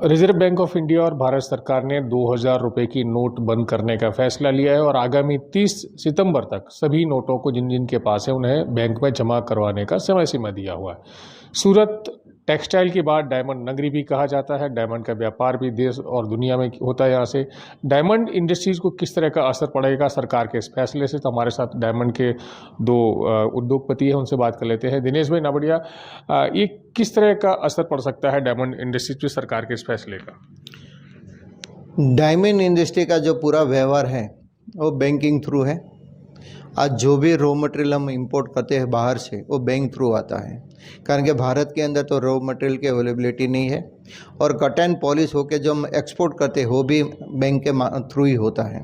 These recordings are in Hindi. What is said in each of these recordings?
रिजर्व बैंक ऑफ इंडिया और भारत सरकार ने 2000 रुपए की नोट बंद करने का फैसला लिया है और आगामी 30 सितंबर तक सभी नोटों को जिन जिन के पास है उन्हें बैंक में जमा करवाने का समय सीमा दिया हुआ है। सूरत टेक्सटाइल के बाद डायमंड नगरी भी कहा जाता है। डायमंड का व्यापार भी देश और दुनिया में होता है। यहाँ से डायमंड इंडस्ट्रीज को किस तरह का असर पड़ेगा सरकार के इस फैसले से, तो हमारे साथ डायमंड के दो उद्योगपति हैं, उनसे बात कर लेते हैं। दिनेश भाई नावड़िया, ये किस तरह का असर पड़ सकता है डायमंड इंडस्ट्रीज पे सरकार के इस फैसले का? डायमंड इंडस्ट्री का जो पूरा व्यवहार है वो बैंकिंग थ्रू है। आज जो भी रॉ मटेरियल हम इंपोर्ट करते हैं बाहर से वो बैंक थ्रू आता है, कारण कि भारत के अंदर तो रॉ मटेरियल की अवेलेबिलिटी नहीं है। और कट एंड पॉलिश होकर जो हम एक्सपोर्ट करते हैं वो भी बैंक के थ्रू ही होता है।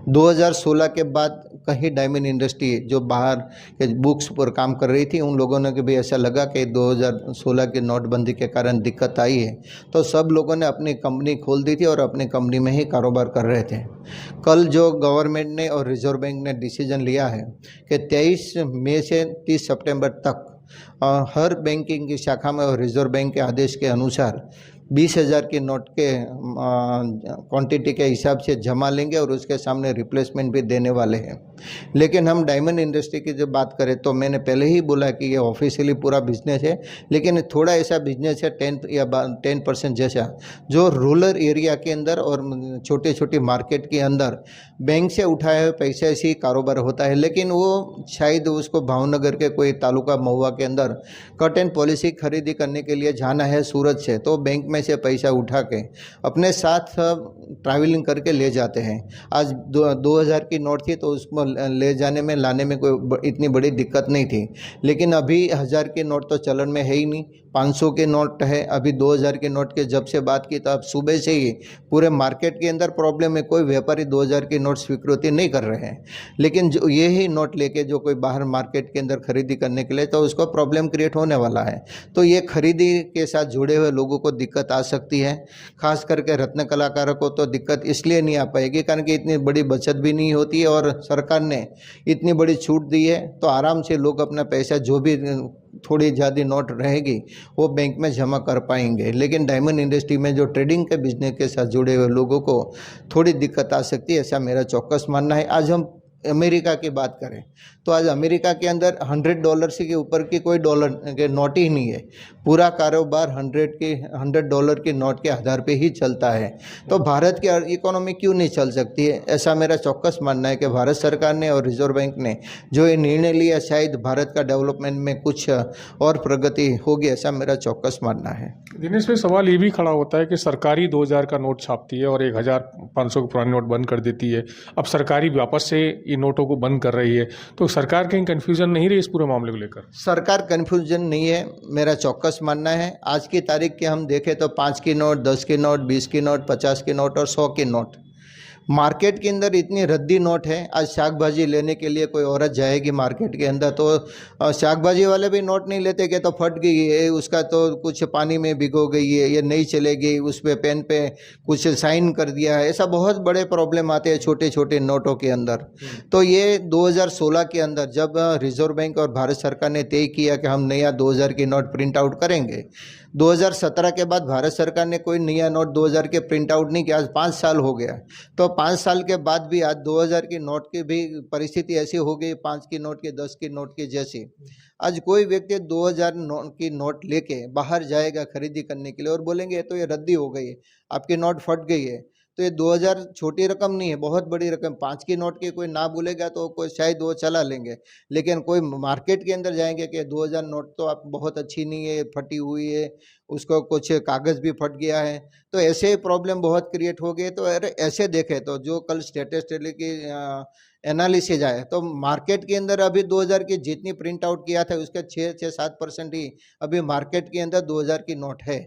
2016 के बाद कहीं डायमंड इंडस्ट्री जो बाहर के बुक्स पर काम कर रही थी, उन लोगों ने कि भी ऐसा लगा कि 2016 की नोटबंदी के कारण दिक्कत आई है, तो सब लोगों ने अपनी कंपनी खोल दी थी और अपनी कंपनी में ही कारोबार कर रहे थे। कल जो गवर्नमेंट ने और रिजर्व बैंक ने डिसीजन लिया है कि 23 मई से 30 सितंबर तक हर बैंकिंग की शाखा में और रिजर्व बैंक के आदेश के अनुसार 20,000 की नोट के क्वांटिटी के हिसाब से जमा लेंगे और उसके सामने रिप्लेसमेंट भी देने वाले हैं। लेकिन हम डायमंड इंडस्ट्री की जब बात करें तो मैंने पहले ही बोला कि ये ऑफिशियली पूरा बिजनेस है, लेकिन थोड़ा ऐसा बिजनेस है 10% जैसा, जो रूरल एरिया के अंदर और छोटे छोटे मार्केट के अंदर बैंक से उठाए हुए पैसे से ही कारोबार होता है। लेकिन वो शायद उसको भावनगर के कोई तालुका महुआ के अंदर कट एंड पॉलिसी खरीदी करने के लिए जाना है सूरत से, तो बैंक में से पैसा उठा के अपने साथ ट्रैवलिंग करके ले जाते हैं। आज 2000 की नोट थी तो उसको ले जाने में लाने में कोई इतनी बड़ी दिक्कत नहीं थी, लेकिन अभी 1000 की नोट तो चलन में है ही नहीं, 500 के नोट है। अभी 2000 के नोट के जब से बात की तो अब सुबह से ही पूरे मार्केट के अंदर प्रॉब्लम है, कोई व्यापारी 2000 की नोट स्वीकृति नहीं कर रहे हैं। लेकिन जो ये ही नोट लेके जो कोई बाहर मार्केट के अंदर खरीदी करने के लिए, तो उसको प्रॉब्लम क्रिएट होने वाला है। तो ये खरीदी के साथ जुड़े हुए लोगों को दिक्कत आ सकती है। खास करके रत्न कलाकारों को तो दिक्कत इसलिए नहीं आ पाएगी कारण कि इतनी बड़ी बचत भी नहीं होती है और सरकार ने इतनी बड़ी छूट दी है, तो आराम से लोग अपना पैसा जो भी थोड़ी ज़्यादा नोट रहेगी वो बैंक में जमा कर पाएंगे। लेकिन डायमंड इंडस्ट्री में जो ट्रेडिंग के बिजनेस के साथ जुड़े हुए लोगों को थोड़ी दिक्कत आ सकती है, ऐसा मेरा चौक्कस मानना है। आज हम अमेरिका की बात करें तो आज अमेरिका के अंदर $100 से के ऊपर की कोई डॉलर के नोट ही नहीं है। पूरा कारोबार $100 की नोट के आधार पे ही चलता है। तो भारत की इकोनॉमी क्यों नहीं चल सकती है, ऐसा मेरा चौक्कस मानना है कि भारत सरकार ने और रिजर्व बैंक ने जो ये निर्णय लिया, शायद भारत का डेवलपमेंट में कुछ और प्रगति होगी, ऐसा मेरा चौक्कस मानना है। दिनेश भाई, सवाल ये भी खड़ा होता है कि सरकारी 2000 का नोट छापती है और 1500 के पुराने नोट बंद कर देती है। अब सरकारी वापस से इन नोटों को बंद कर रही है, तो सरकार कहीं कंफ्यूजन नहीं रही इस पूरे मामले को लेकर? सरकार कंफ्यूजन नहीं है, मेरा चौक्कस मानना है। आज की तारीख के हम देखें तो 5 की नोट, 10 की नोट, 20 की नोट, 50 की नोट और 100 की नोट मार्केट के अंदर इतनी रद्दी नोट है। आज शाक भाजी लेने के लिए कोई औरत जाएगी मार्केट के अंदर तो शाक भाजी वाले भी नोट नहीं लेते कि तो फट गई है, उसका तो कुछ पानी में भिगो गई है, ये नहीं चलेगी, उस पे पेन पे कुछ साइन कर दिया है। ऐसा बहुत बड़े प्रॉब्लम आते हैं छोटे छोटे नोटों के अंदर। तो ये 2016 के अंदर जब रिजर्व बैंक और भारत सरकार ने तय किया कि हम नया 2000 की नोट प्रिंट आउट करेंगे, 2017 के बाद भारत सरकार ने कोई नया नोट 2000 के प्रिंट आउट नहीं किया। आज 5 साल हो गया, तो 5 साल के बाद भी आज 2000 की नोट की भी परिस्थिति ऐसी हो गई, 5 की नोट की, 10 की नोट की जैसी। आज कोई व्यक्ति 2000 की नोट लेके बाहर जाएगा खरीदी करने के लिए और बोलेंगे तो ये रद्दी हो गई है, आपकी नोट फट गई है, तो ये 2000 छोटी रकम नहीं है, बहुत बड़ी रकम। 5 की नोट की कोई ना बोलेगा तो कोई शायद वो चला लेंगे, लेकिन कोई मार्केट के अंदर जाएंगे कि 2000 नोट तो आप बहुत अच्छी नहीं है, फटी हुई है, उसको कुछ कागज़ भी फट गया है, तो ऐसे प्रॉब्लम बहुत क्रिएट हो गए। तो अरे ऐसे देखें तो जो कल स्टैटिस्टिक्स की एनालिसिस आया तो मार्केट के अंदर अभी 2000 की जितनी प्रिंट आउट किया था उसका 6-7% ही अभी मार्केट के अंदर 2000 की नोट है।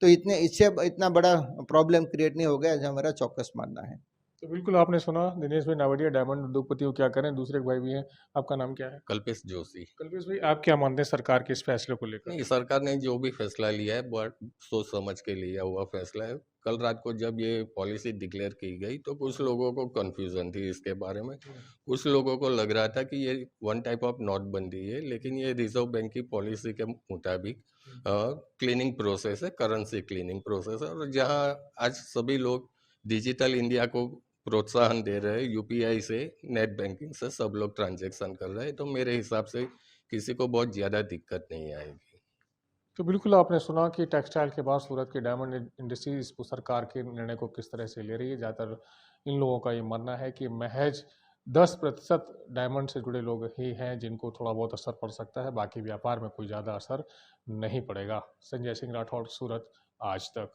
तो इससे इतना बड़ा प्रॉब्लम क्रिएट नहीं हो गया, जो हमारा चौकस मानना है। तो बिल्कुल आपने सुना दिनेश भाई नावड़िया, डायमंड उद्योगपति को क्या करें। दूसरे भाई भी हैं, आपका नाम क्या है? कल्पेश जोशी। कल्पेश भाई, आप क्या मानते हैं सरकार के इस फैसले को लेकर? नहीं, सरकार ने जो भी फैसला लिया है बहुत सोच समझ के लिया हुआ फैसला है। कल रात को जब ये पॉलिसी डिक्लेयर की गई तो कुछ लोगों को कंफ्यूजन थी इसके बारे में। कुछ लोगों को लग रहा था कि ये वन टाइप ऑफ नोटबंदी है, लेकिन ये रिजर्व बैंक की पॉलिसी के मुताबिक क्लीनिंग प्रोसेस है, करेंसी क्लीनिंग प्रोसेस है। और जहां आज सभी लोग डिजिटल इंडिया को प्रोत्साहन दे रहे हैं, यूपीआई से, नेट बैंकिंग से सब लोग ट्रांजैक्शन कर रहे हैं, तो मेरे हिसाब से किसी को बहुत ज़्यादा दिक्कत नहीं आएगी। तो बिल्कुल आपने सुना कि टेक्सटाइल के बाद सूरत की डायमंड इंडस्ट्रीज सरकार के निर्णय को किस तरह से ले रही है। ज़्यादातर इन लोगों का ये मानना है कि महज 10% डायमंड से जुड़े लोग ही हैं जिनको थोड़ा बहुत असर पड़ सकता है, बाकी व्यापार में कोई ज़्यादा असर नहीं पड़ेगा। संजय सिंह राठौड़, सूरत, आज तक।